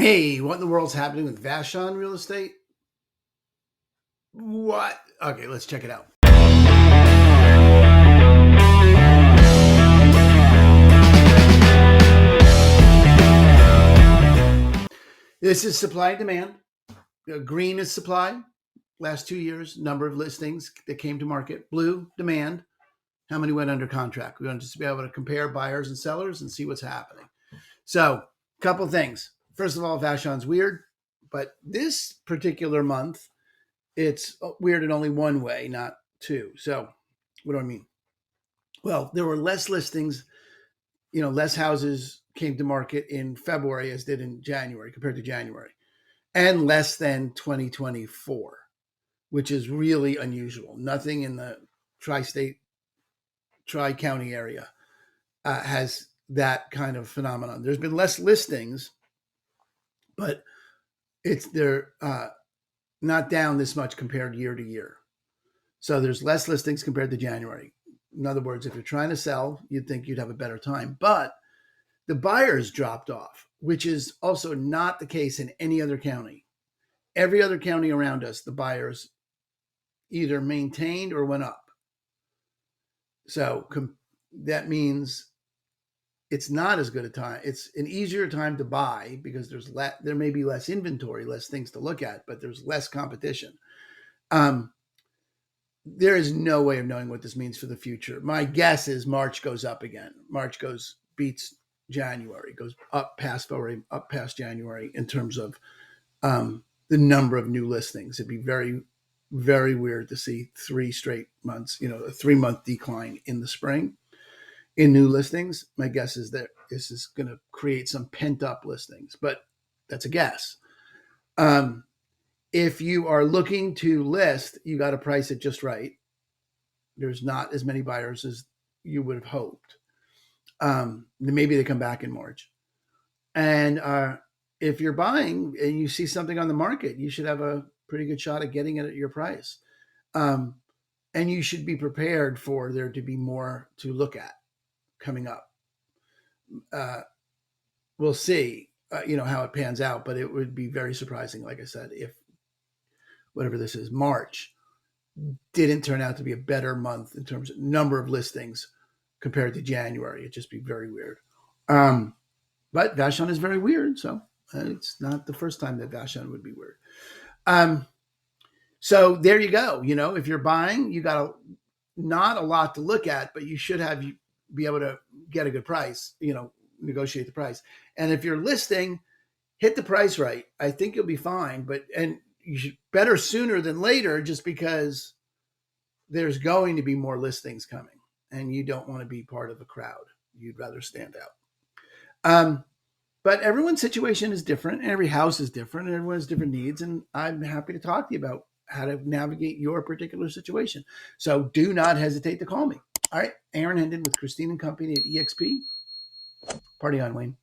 Hey, what in the world's happening with Vashon real estate? What? Okay, let's check it out. This is supply and demand. Green is supply. Last 2 years, number of listings that came to market. Blue, demand. How many went under contract? We want to just be able to compare buyers and sellers and see what's happening. So, a couple things. First of all, Vashon's weird, but this particular month, it's weird in only one way, not two. So, what do I mean? Well, there were less listings, less houses came to market in February as did in January compared to January, and less than 2024, which is really unusual. Nothing in the tri-state, tri-county area has that kind of phenomenon. There's been less listings, but they're not down this much compared year to year. So there's less listings compared to January. In other words, if you're trying to sell, you'd think you'd have a better time. But the buyers dropped off, which is also not the case in any other county. Every other county around us, the buyers either maintained or went up. So that means it's not as good a time. It's an easier time to buy because there may be less inventory, less things to look at, but there's less competition. There is no way of knowing what this means for the future. My guess is March goes up again. March beats January, goes up past February, up past January in terms of the number of new listings. It'd be very, very weird to see 3 straight months, a 3-month decline in the spring in new listings. My guess is that this is going to create some pent up listings, but that's a guess. If you are looking to list, you got to price it just right. There's not as many buyers as you would have hoped. Maybe they come back in March. And if you're buying and you see something on the market, you should have a pretty good shot at getting it at your price. And you should be prepared for there to be more to look at coming up. We'll see, how it pans out, but it would be very surprising, like I said, if whatever this is, March, didn't turn out to be a better month in terms of number of listings compared to January. It'd just be very weird. But Vashon is very weird, so it's not the first time that Vashon would be weird. So there you go. If you're buying, you got not a lot to look at, but you should be able to get a good price, negotiate the price. And if you're listing, hit the price right. I think you'll be fine, and you should better sooner than later, just because there's going to be more listings coming and you don't want to be part of a crowd. You'd rather stand out. But everyone's situation is different and every house is different and everyone has different needs. And I'm happy to talk to you about how to navigate your particular situation. So do not hesitate to call me. All right. Aaron Hendon with Christine and Company at EXP. Party on, Wayne.